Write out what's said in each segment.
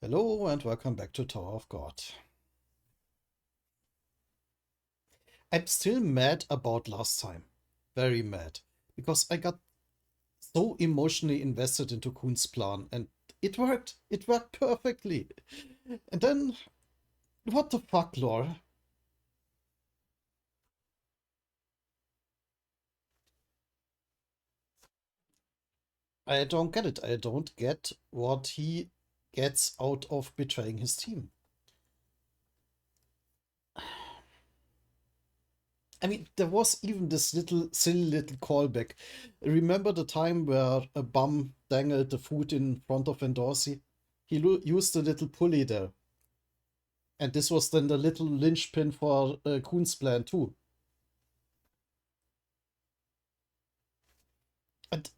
Hello and welcome back to Tower of God. I'm still mad about last time. Very mad. Because I got so emotionally invested into Kuhn's plan and it worked. It worked perfectly. And then, what the fuck, Lore? I don't get it. I don't get what he gets out of betraying his team. I mean, there was even this little silly little callback. Remember the time where a bum dangled the food in front of Endorsi? He used a little pulley there. And this was then the little linchpin for Kuhn's plan too. And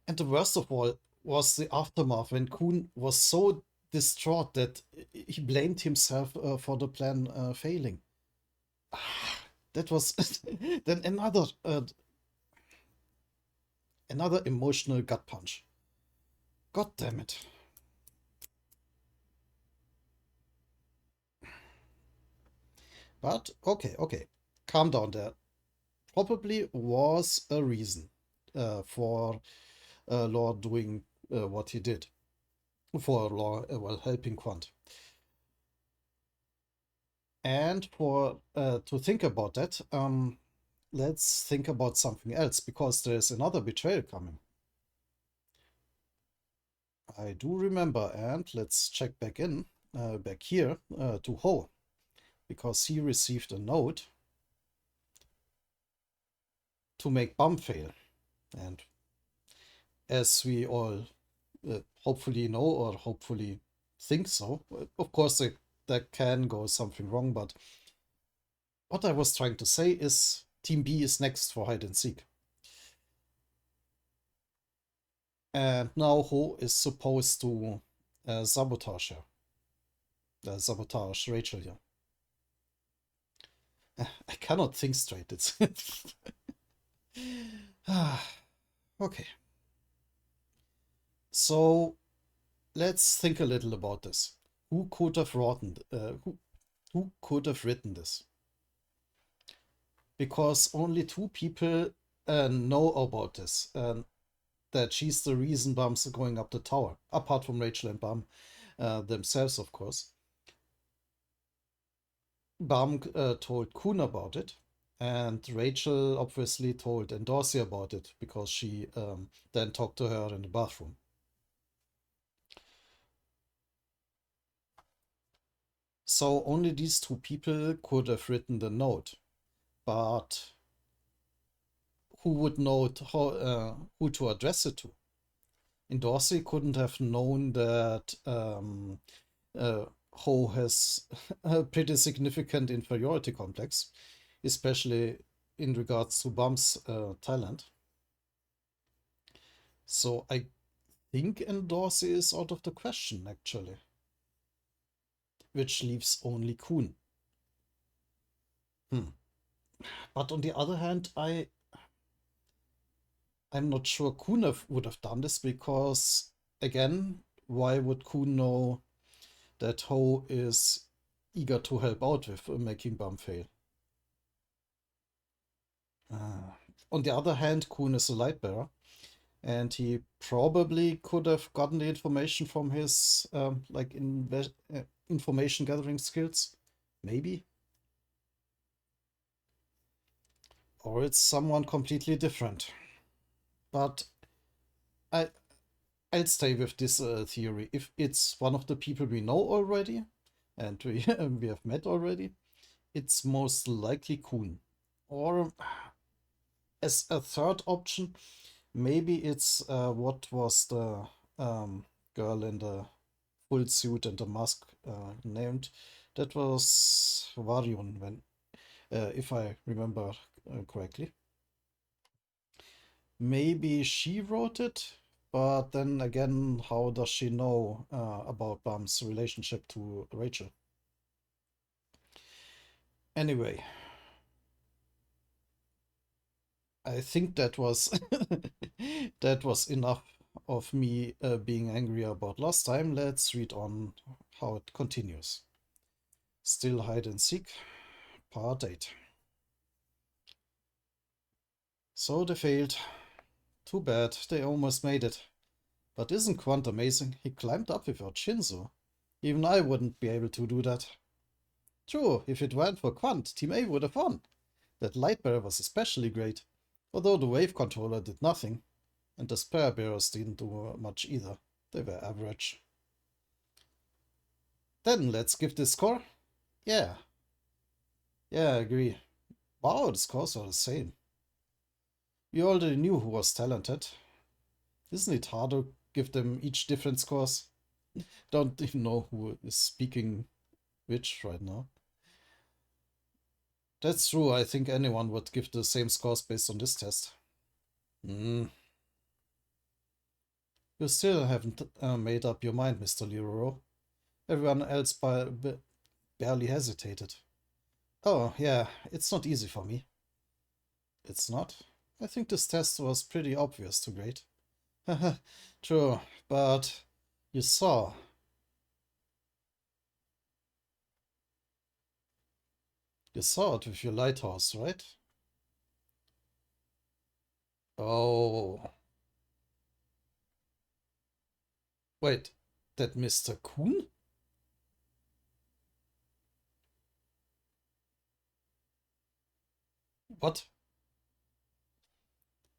and the worst of all was the aftermath when Kuhn was so distraught that he blamed himself for the plan failing. That was then another emotional gut punch. God damn it. But okay. Calm down there. Probably was a reason for Lord doing what he did. For Law, well, helping Quant. And for to think about that, let's think about something else because there's another betrayal coming. I do remember, and let's check back here to Ho, because he received a note to make Bum fail. And as we all hopefully know or hopefully think so, of course, there can go something wrong, but what I was trying to say is Team B is next for hide and seek. And now Ho is supposed to sabotage her. Sabotage Rachel here. I cannot think straight. It's okay. So let's think a little about this. Who could have who could have written this? Because only two people know about this, that she's the reason Bum's going up the tower, apart from Rachel and Bum themselves, of course. Bum told Kuhn about it, and Rachel obviously told Endorsi about it because she then talked to her in the bathroom. So only these two people could have written the note, but who would know who to address it to? Endorsi couldn't have known that Ho has a pretty significant inferiority complex, especially in regards to Bum's talent. So I think Endorsi is out of the question, actually, which leaves only Kuhn. Hmm. But on the other hand, I'm not sure Kuhn would have done this because, again, why would Kuhn know that Ho is eager to help out with making Bum fail? Uh, on the other hand, Kuhn is a light bearer, and he probably could have gotten the information from his information gathering skills, maybe, or it's someone completely different. But I I'll stay with this theory. If it's one of the people we know already, and we we have met already, it's most likely Kuhn. Or as a third option, maybe it's what was the girl in the full suit and the mask named? That was Varion, when if I remember correctly. Maybe she wrote it, but then again, how does she know about Bum's relationship to Rachel? Anyway, I think that was that was enough of me being angry about last time, let's read on how it continues. Still hide and seek, part 8. So they failed. Too bad, they almost made it. But isn't Quant amazing? He climbed up without Shinzo. Even I wouldn't be able to do that. True, if it weren't for Quant, Team A would have won. That light bearer was especially great, although the wave controller did nothing, and the spare bearers didn't do much either. They were average. Then let's give this score. Yeah. Yeah, I agree. Wow, the scores are the same. We already knew who was talented. Isn't it hard to give them each different scores? Don't even know who is speaking which right now. That's true, I think anyone would give the same scores based on this test. Hmm. You still haven't made up your mind, Mr. Lero. Everyone else barely hesitated. Oh, yeah, it's not easy for me. It's not? I think this test was pretty obvious to grade. True, but you saw. You saw it with your lighthouse, right? Oh. Wait, that Mr. Kuhn? What?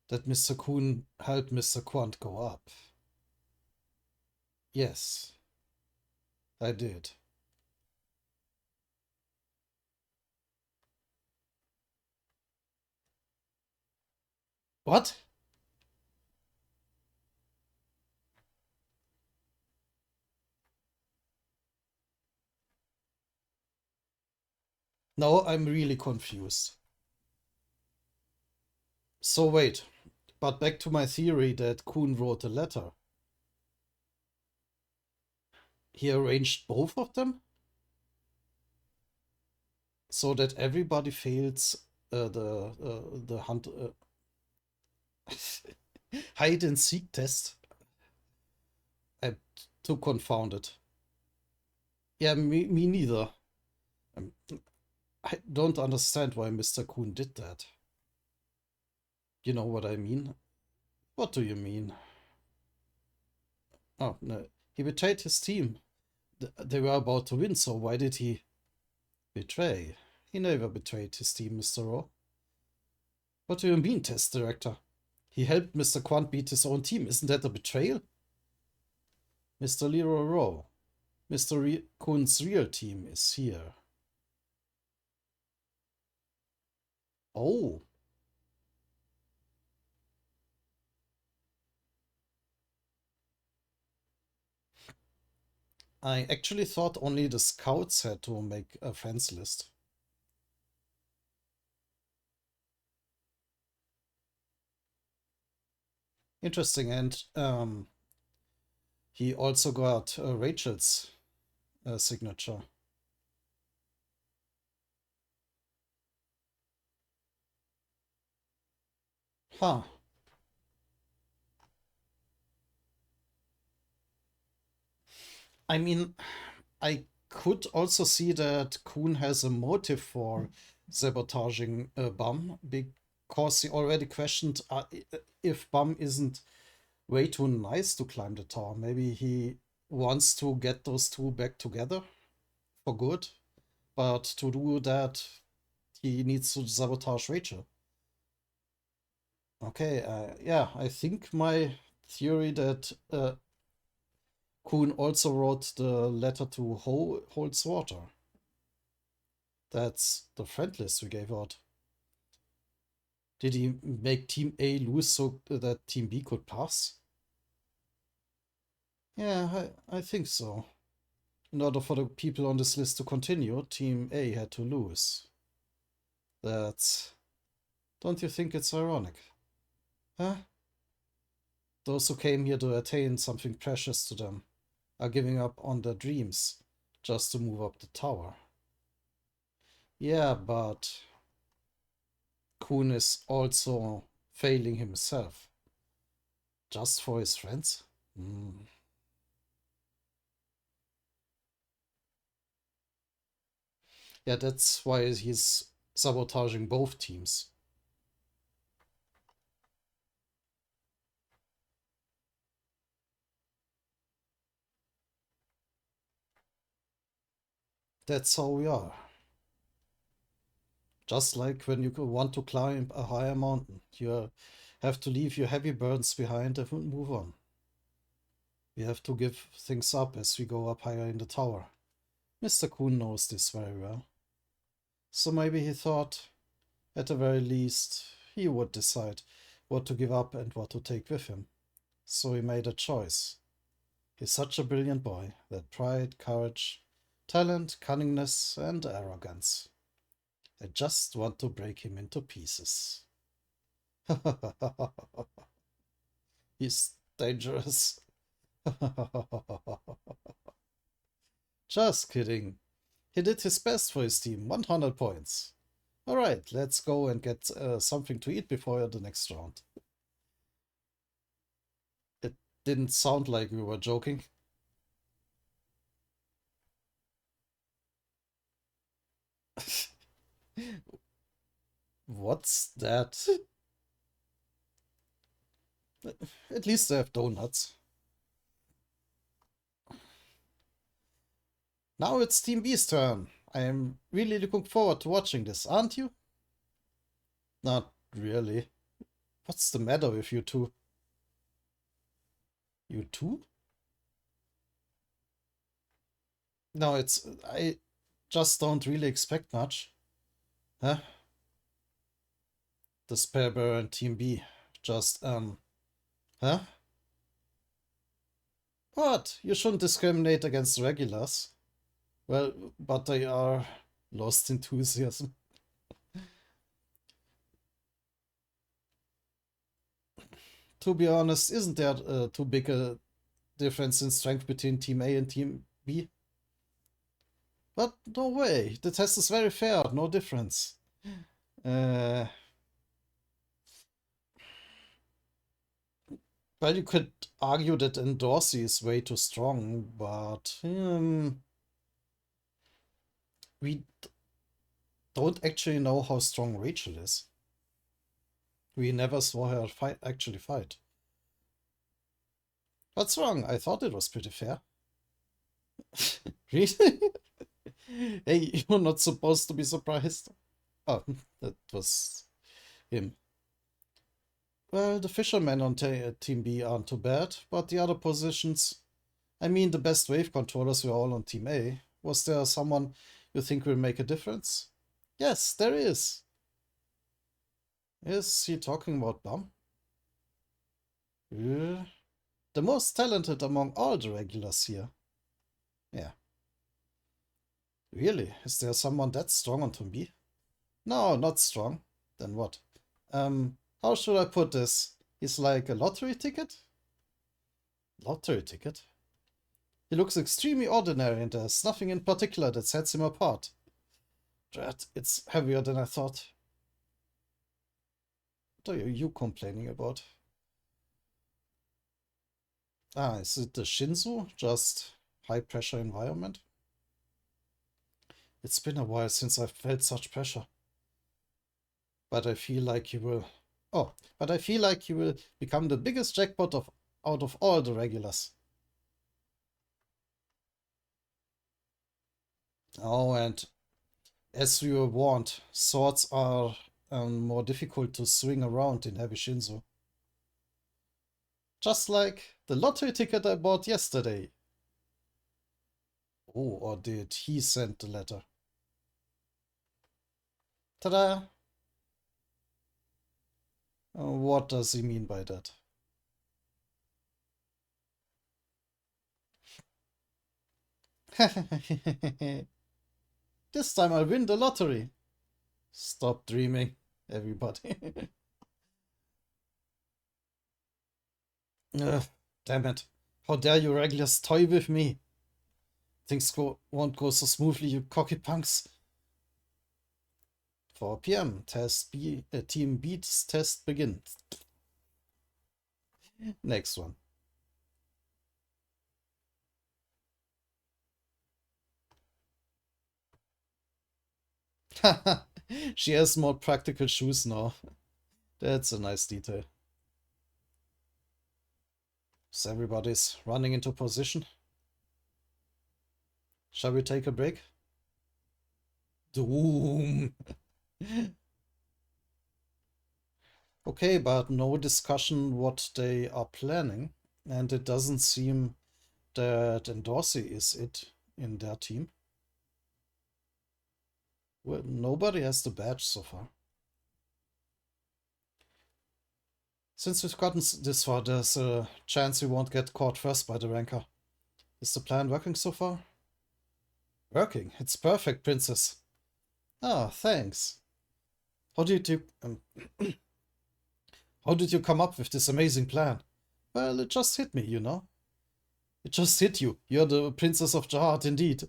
That Mr. Kuhn helped Mr. Quant go up. Yes, I did. What? Now I'm really confused. So wait, but back to my theory that Kuhn wrote a letter. He arranged both of them so that everybody fails the hunt hide and seek test. I'm too confounded. Yeah, me neither. Um, I don't understand why Mr. Kuhn did that. You know what I mean? What do you mean? Oh, no. He betrayed his team. They were about to win, so why did he betray? He never betrayed his team, Mr. Rowe. What do you mean, test director? He helped Mr. Quant beat his own team. Isn't that a betrayal? Mr. Leroy Rowe, Mr. Kuhn's real team is here. Oh, I actually thought only the scouts had to make a friends list. Interesting, and he also got Rachel's signature. Huh. I mean, I could also see that Kuhn has a motive for sabotaging Bum because he already questioned if Bum isn't way too nice to climb the tower. Maybe he wants to get those two back together for good, but to do that, he needs to sabotage Rachel. Okay, yeah, I think my theory that Kuhn also wrote the letter to holds water. That's the friend list we gave out. Did he make Team A lose so that Team B could pass? Yeah, I think so. In order for the people on this list to continue, Team A had to lose. That's. Don't you think it's ironic? Huh? Those who came here to attain something precious to them are giving up on their dreams just to move up the tower. Yeah, but Kuhn is also failing himself. Just for his friends? Hmm. Yeah, that's why he's sabotaging both teams. That's how we are. Just like when you want to climb a higher mountain, you have to leave your heavy burdens behind and move on. We have to give things up as we go up higher in the tower. Mr. Kuhn knows this very well. So maybe he thought, at the very least, he would decide what to give up and what to take with him. So he made a choice. He's such a brilliant boy that pride, courage, talent, cunningness, and arrogance. I just want to break him into pieces. He's dangerous. Just kidding. He did his best for his team, 100 points. Alright, let's go and get something to eat before the next round. It didn't sound like we were joking. What's that? At least they have donuts. Now it's Team B's turn. I am really looking forward to watching this, aren't you? Not really. What's the matter with you two? You two? No, I just don't really expect much. Huh? The Spare Bear and Team B. Just, huh? What? You shouldn't discriminate against regulars. Well, but they are lost enthusiasm. To be honest, isn't there too big a difference in strength between Team A and Team B? But no way. The test is very fair. No difference. Uh, well, you could argue that Endorsi is way too strong, but we don't actually know how strong Rachel is. We never saw her actually fight. What's wrong? I thought it was pretty fair. Really? Hey, you're not supposed to be surprised. Oh, that was him. Well, the fishermen on Team B aren't too bad, but the other positions, I mean, the best wave controllers were all on Team A. Was there someone you think will make a difference? Yes, there is. Is he talking about Bum? The most talented among all the regulars here. Yeah. Really? Is there someone that strong on Team B? No, not strong. Then what? How should I put this? He's like a lottery ticket? Lottery ticket? He looks extremely ordinary and there's nothing in particular that sets him apart. Drat, it's heavier than I thought. What are you complaining about? Ah, is it the Shinzo? Just high pressure environment? It's been a while since I've felt such pressure. But I feel like you will... Oh, but I feel like you will become the biggest jackpot out of all the regulars. Oh, and as we were warned, swords are more difficult to swing around in Heavy Shinzo. Just like the lottery ticket I bought yesterday. Oh, or did he send the letter? Ta-da! What does he mean by that? This time I'll win the lottery. Stop dreaming, everybody. Ugh, damn it. How dare you regulars toy with me? Things won't go so smoothly, you cocky punks. 4 p.m. Team Beats test begins. Next one. She has more practical shoes now. That's a nice detail. So everybody's running into position. Shall we take a break? Doom! Okay, but no discussion what they are planning. And it doesn't seem that Endorsi is it in their team. Well, nobody has the badge so far. Since we've gotten this far, there's a chance we won't get caught first by the ranker. Is the plan working so far? Working. It's perfect, Princess. Ah, thanks. How did you how did you come up with this amazing plan? Well, it just hit me, you know. It just hit you. You're the Princess of Jihad indeed.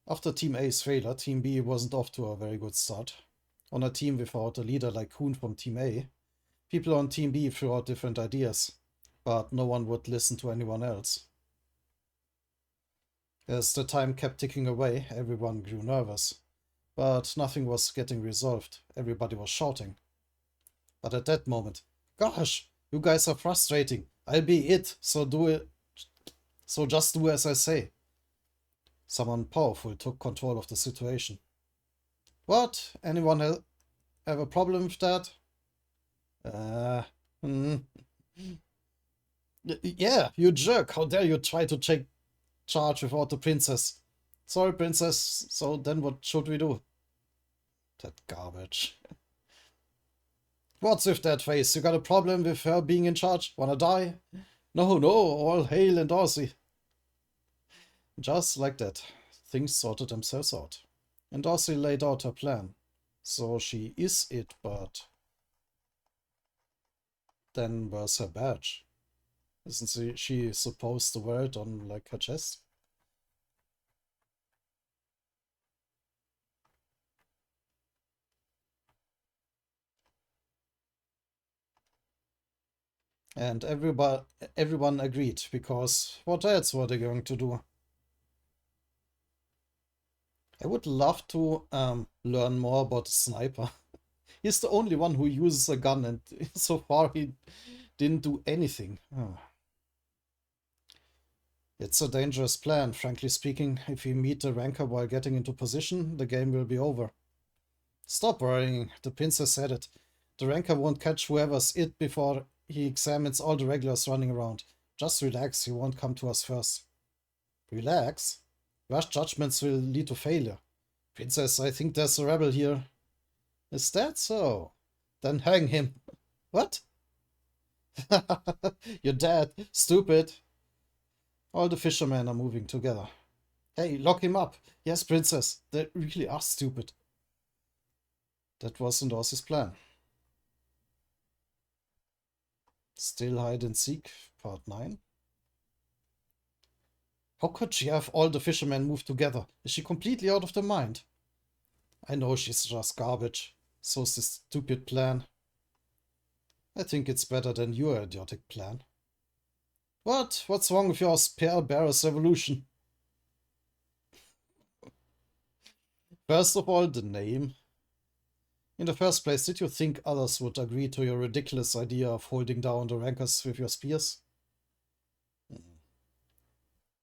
After Team A's failure, Team B wasn't off to a very good start. On a team without a leader like Kuhn from Team A, people on Team B threw out different ideas, but no one would listen to anyone else. As the time kept ticking away, everyone grew nervous. But nothing was getting resolved. Everybody was shouting. But at that moment, gosh, you guys are frustrating. I'll be it, so do it. So just do as I say. Someone powerful took control of the situation. What? Anyone have a problem with that? Hmm. Yeah, you jerk. How dare you try to take charge without the princess? Sorry, princess. So then what should we do? That garbage. What's with that face? You got a problem with her being in charge? Wanna die? No, no, all hail and Dorsey. Just like that, things sorted themselves out. And Dorsey laid out her plan. So she is it, but then where's her badge? Isn't she supposed to wear it on, like, her chest? And everyone agreed, because what else were they going to do? I would love to learn more about the sniper. He's the only one who uses a gun, and so far he didn't do anything. Oh. It's a dangerous plan, frankly speaking. If we meet the ranker while getting into position, the game will be over. Stop worrying, the princess said it. The ranker won't catch whoever's it before he examines all the regulars running around. Just relax, he won't come to us first. Relax? Rush judgments will lead to failure. Princess, I think there's a rebel here. Is that so? Then hang him. What? You're dead. Stupid. All the fishermen are moving together. Hey, lock him up. Yes, princess. They really are stupid. That wasn't Ozzy's plan. Still hide and seek, part 9. How could she have all the fishermen move together? Is she completely out of her mind? I know she's just garbage. So's this stupid plan. I think it's better than your idiotic plan. What? What's wrong with your Spear Bearer's revolution? First of all, the name. In the first place, did you think others would agree to your ridiculous idea of holding down the rankers with your spears?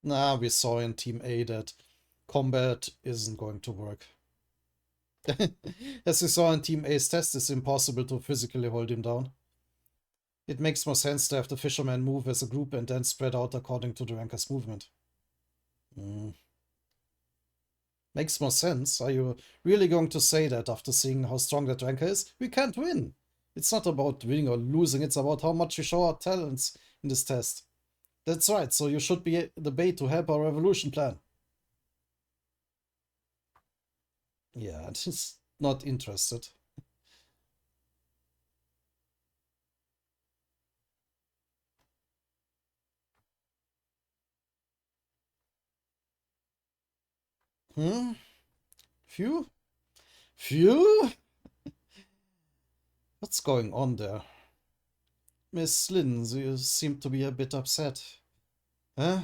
Nah, we saw in Team A that combat isn't going to work. As we saw in Team A's test, it's impossible to physically hold him down. It makes more sense to have the fishermen move as a group and then spread out according to the ranker's movement. Makes more sense. Are you really going to say that after seeing how strong that ranker is? We can't win. It's not about winning or losing, it's about how much we show our talents in this test. That's right, so you should be the bait to help our revolution plan. Yeah, just not interested. Hmm? Phew? Phew? What's going on there? Miss Lynn, you seem to be a bit upset. Huh?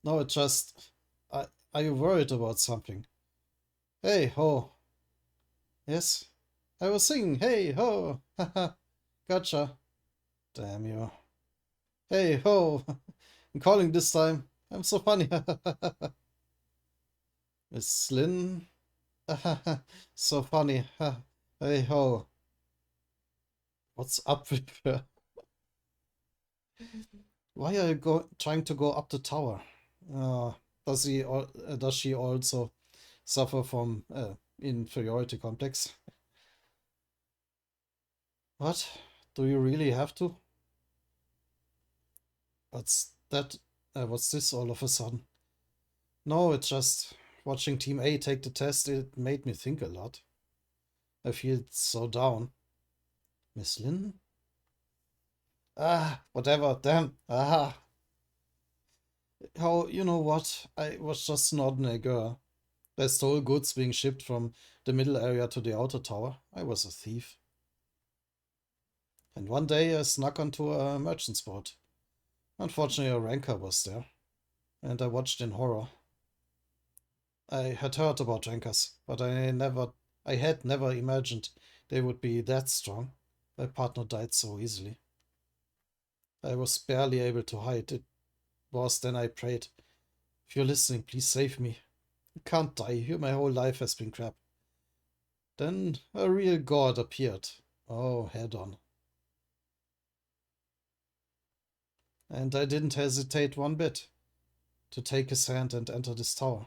No, it just... are you worried about something? Hey, ho. Yes? I was singing, hey, ho. Haha. Gotcha. Damn you. Hey, ho. I'm calling this time. I'm so funny. Miss Lynn. So funny. Hey, ho. What's up with her? Why are you trying to go up the tower? Uh, does she also suffer from inferiority complex? What? Do you really have to? What's that? What's this all of a sudden? No, it's just watching Team A take the test. It made me think a lot. I feel so down. Miss Lynn? Ah, whatever. Damn. Ah. You know what? I was just an ordinary girl. I stole goods being shipped from the middle area to the outer tower. I was a thief. And one day I snuck onto a merchant's boat. Unfortunately, a ranker was there, and I watched in horror. I had heard about rankers, but I had never imagined they would be that strong. My partner died so easily. I was barely able to hide. It was then I prayed, if you're listening, please save me. I can't die here, my whole life has been crap. Then a real god appeared. Oh, head on. And I didn't hesitate one bit to take his hand and enter this tower.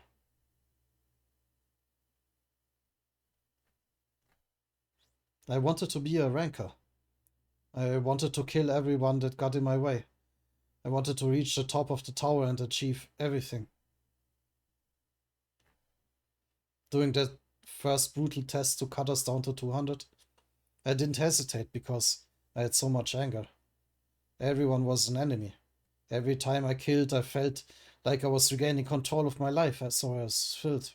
I wanted to be a ranker. I wanted to kill everyone that got in my way. I wanted to reach the top of the tower and achieve everything. Doing that first brutal test to cut us down to 200, I didn't hesitate because I had so much anger. Everyone was an enemy. Every time I killed, I felt like I was regaining control of my life, so I was filled.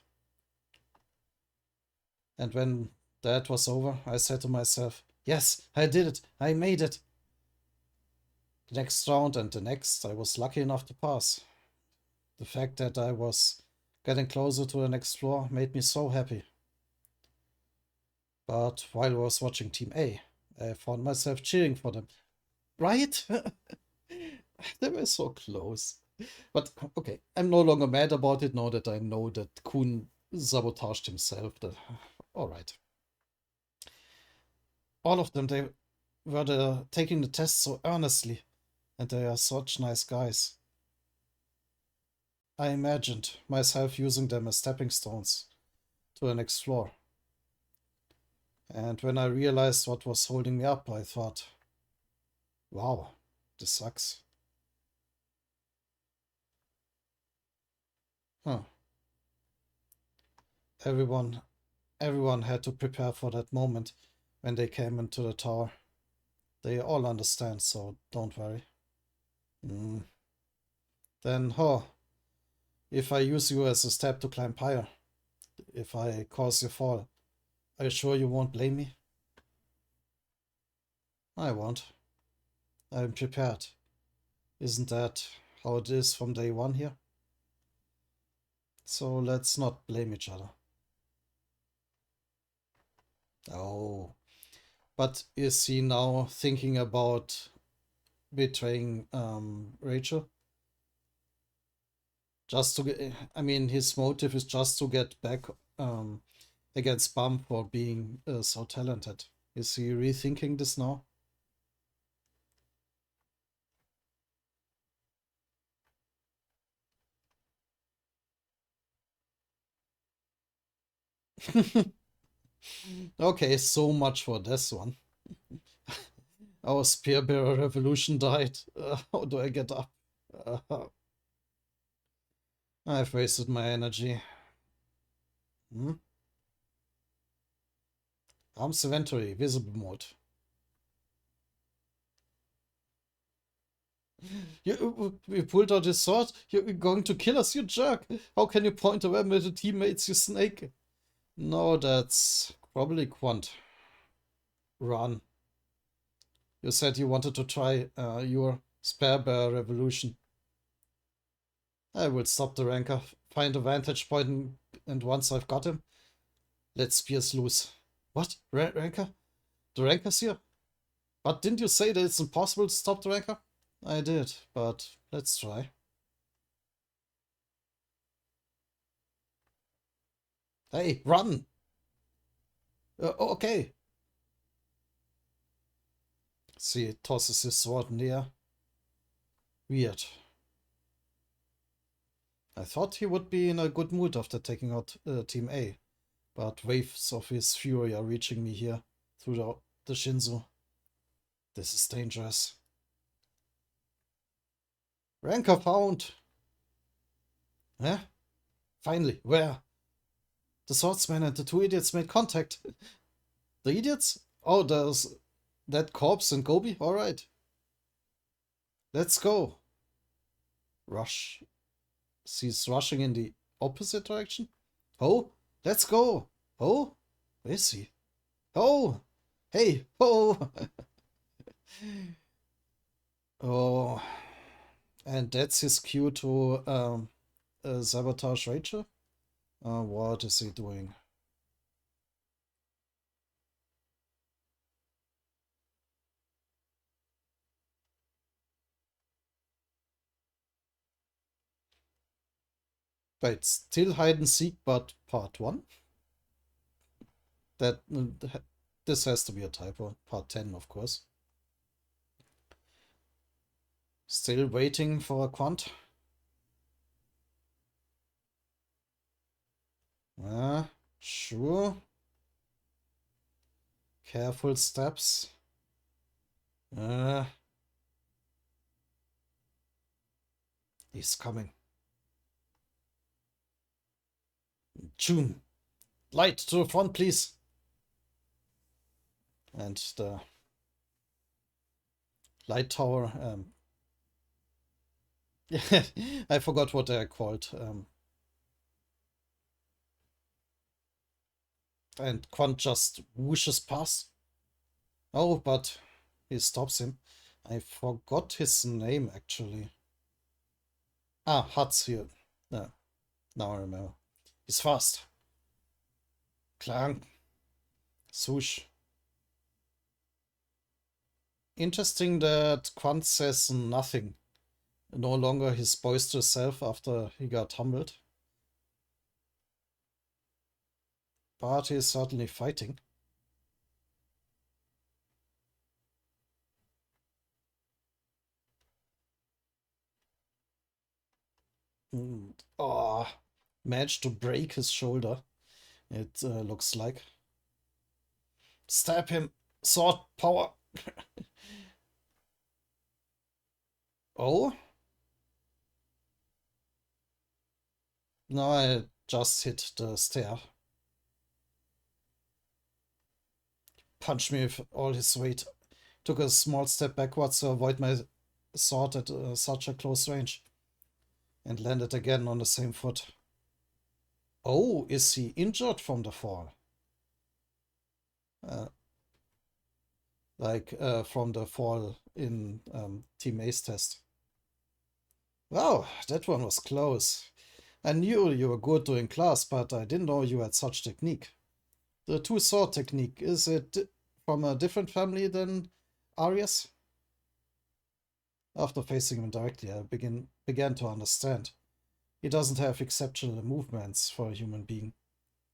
And when that was over, I said to myself, yes, I did it, I made it. The next round and the next, I was lucky enough to pass. The fact that I was getting closer to the next floor made me so happy. But while I was watching Team A, I found myself cheering for them. Right? They were so close. But okay, I'm no longer mad about it now that I know that Kuhn sabotaged himself. All right. All of them, they were taking the test so earnestly, and they are such nice guys. I imagined myself using them as stepping stones to the next floor. And when I realized what was holding me up, I thought, wow, this sucks. Huh. Everyone everyone had to prepare for that moment when they came into the tower. They all understand, so don't worry. Mm. Then, if I use you as a step to climb higher, if I cause you fall, are you sure you won't blame me? I won't. I'm prepared. Isn't that how it is from day one here? So let's not blame each other. Oh, but is he now thinking about betraying Rachel? Just to get, I mean, his motive is just to get back against Bum for being so talented. Is he rethinking this now? Okay, so much for this one. Our spear bearer revolution died. How do I get up? I've wasted my energy. Hmm? Arms inventory, visible mode. You pulled out his sword? You're going to kill us, you jerk! How can you point a weapon at the teammates, you snake? No, that's probably Quant. Run. You said you wanted to try your spare bear revolution. I will stop the ranker, find a vantage point, and once I've got him, let spears loose. What? Ranker? The ranker's here? But didn't you say that it's impossible to stop the ranker? I did, but let's try. Hey, run! Okay. See, tosses his sword in the air. Weird. I thought he would be in a good mood after taking out Team A, but waves of his fury are reaching me here through the Shinzo. This is dangerous. Ranker found! Huh? Finally, where? The swordsman and the two idiots made contact. The idiots? Oh, there's that corpse and Gobi? Alright. Let's go. Rush. She's rushing in the opposite direction. Oh, let's go. Oh, where is he? Oh, hey, oh. Oh, and that's his cue to sabotage Rachel. What is he doing? Wait, still hide and seek, but part 1? That this has to be a typo. Part 10, of course. Still waiting for a quant. Sure. Careful steps. He's coming. June, light to the front, please. And the light tower. I forgot what they're called. And Quant just whooshes past. Oh, but he stops him. I forgot his name, actually. Ah, Hut's here. Yeah, now I remember. He's fast. Clang. Swoosh. Interesting that Quant says nothing. No longer his boisterous self after he got humbled. But he's certainly fighting. Oh, managed to break his shoulder, it looks like. Stab him! Sword power! Oh? No, I just hit the stair. Punched me with all his weight. Took a small step backwards to avoid my sword at such a close range. And landed again on the same foot. Oh, is he injured from the fall? From the fall in Team A's test. Wow, that one was close. I knew you were good doing class, but I didn't know you had such technique. The two-sword technique, is it from a different family than Arias? After facing him directly, I began to understand. He doesn't have exceptional movements for a human being.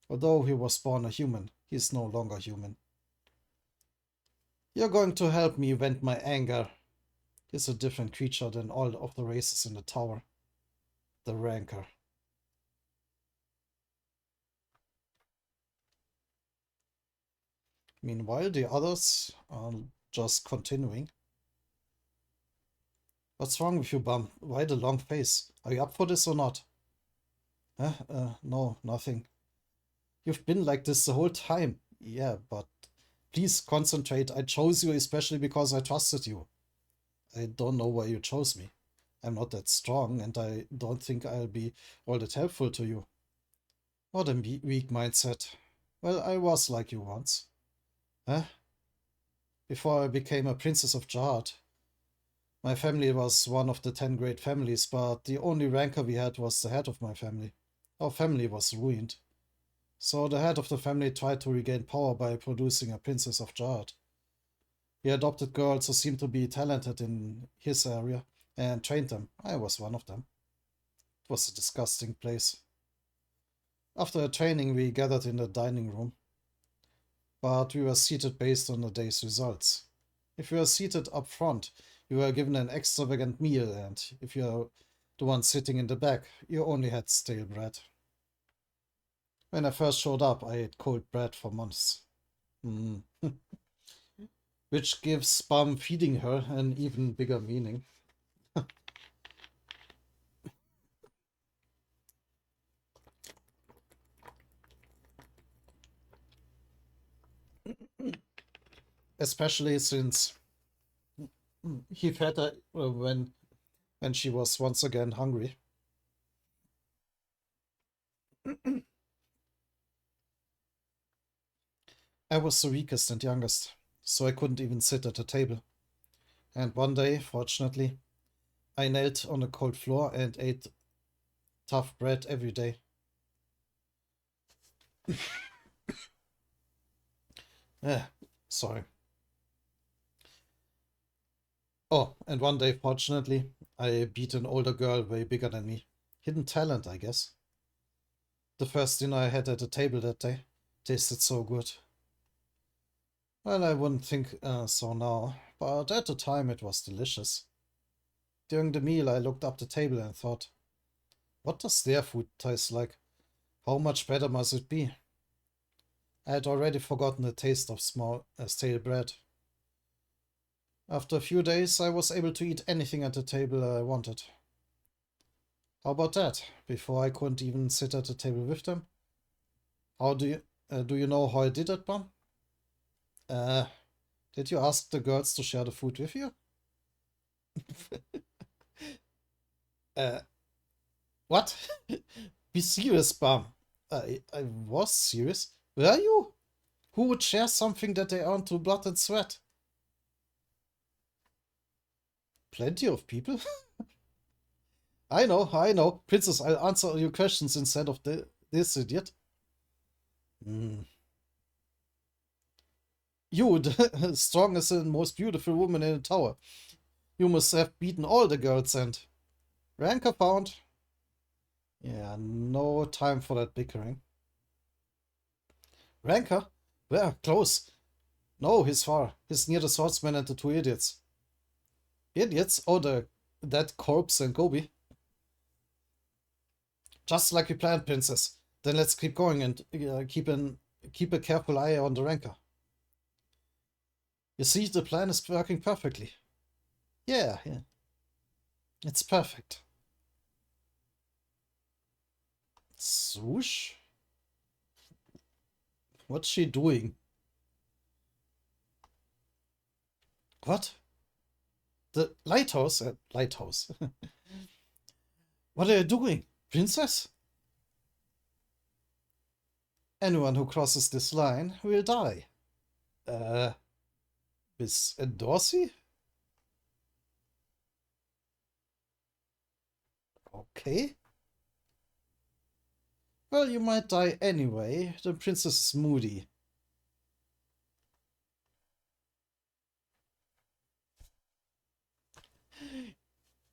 Although he was born a human, he is no longer human. You're going to help me vent my anger. He's a different creature than all of the races in the tower. The Rancor. Meanwhile, the others are just continuing. What's wrong with you, bum? Why the long face? Are you up for this or not? No, nothing. You've been like this the whole time. Yeah, but please concentrate. I chose you especially because I trusted you. I don't know why you chose me. I'm not that strong, and I don't think I'll be all that helpful to you. What a weak mindset. Well, I was like you once. Huh? Before I became a princess of Jihad, my family was one of the 10 great families, but the only rancor we had was the head of my family. Our family was ruined. So the head of the family tried to regain power by producing a princess of Jihad. He adopted girls who seemed to be talented in his area and trained them. I was one of them. It was a disgusting place. After the training, we gathered in the dining room, but we were seated based on the day's results. If you were seated up front, you were given an extravagant meal, and if you were the one sitting in the back, you only had stale bread. When I first showed up, I ate cold bread for months. Which gives Bum feeding her an even bigger meaning. Especially since he fed her when she was once again hungry. I was the weakest and youngest, so I couldn't even sit at a table. And one day, fortunately, I knelt on a cold floor and ate tough bread every day. Sorry. Oh, and one day, fortunately, I beat an older girl way bigger than me. Hidden talent, I guess. The first dinner I had at the table that day tasted so good. Well, I wouldn't think so now, but at the time it was delicious. During the meal, I looked up the table and thought, what does their food taste like? How much better must it be? I had already forgotten the taste of small stale bread. After a few days, I was able to eat anything at the table I wanted. How about that? Before I couldn't even sit at the table with them. How do you know how I did it, Bum? Uh, did you ask the girls to share the food with you? uh, what? Be serious, Bum. I was serious. Were you? Who would share something that they earned through blood and sweat? Plenty of people. I know. Princess, I'll answer your questions instead of this idiot. Mm. You, the strongest and most beautiful woman in the tower. You must have beaten all the girls and... Ranker found. Yeah, no time for that bickering. Ranker? Where? Close. No, he's far. He's near the swordsman and the two idiots. Idiots? Oh, that corpse and Gobi. Just like we planned, Princess. Then let's keep going and keep a careful eye on the ranker. You see, the plan is working perfectly. Yeah. It's perfect. Swoosh? What's she doing? What? The lighthouse? Lighthouse. What are you doing? Princess? Anyone who crosses this line will die. Miss Dorsey? Okay. Well, you might die anyway. The princess is moody.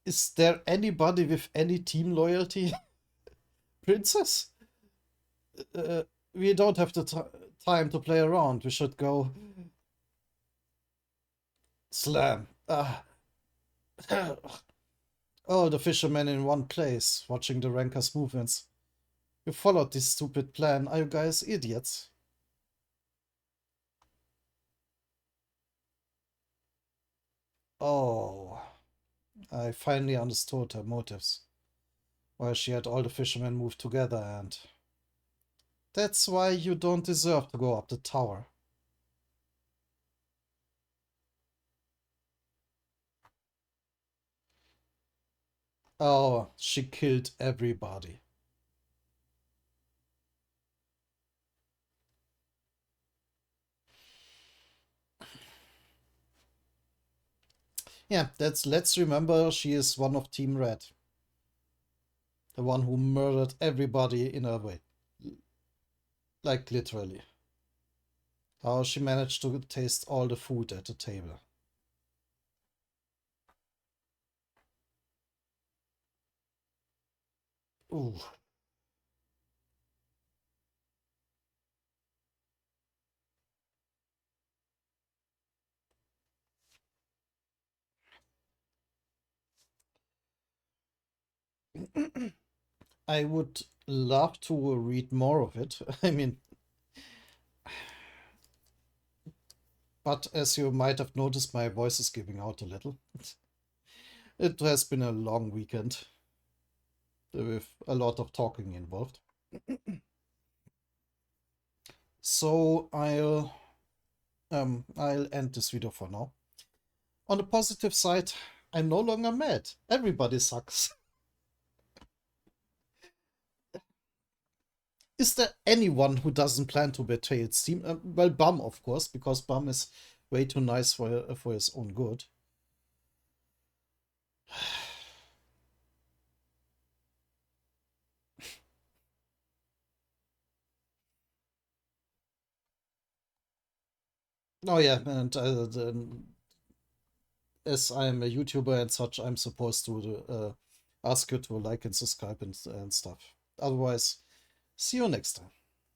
Is there anybody with any team loyalty? Princess? We don't have the time to play around. We should go. Slam. Oh, the fishermen in one place, watching the ranker's movements. You followed this stupid plan. Are you guys idiots? Oh, I finally understood her motives. Why she had all the fishermen move together, and that's why you don't deserve to go up the tower. Oh, she killed everybody. Yeah, let's remember she is one of Team Red. The one who murdered everybody in her way. Like literally. How she managed to taste all the food at the table. Ooh. I would love to read more of it. I mean, but as you might have noticed, my voice is giving out a little. It has been a long weekend with a lot of talking involved. So I'll end this video for now. On the positive side, I'm no longer mad. Everybody sucks. Is there anyone who doesn't plan to betray its team? Well, Bum, of course, because Bum is way too nice for his own good. Oh yeah, and as I'm a YouTuber and such, I'm supposed to ask you to like and subscribe and stuff. Otherwise, see you next time.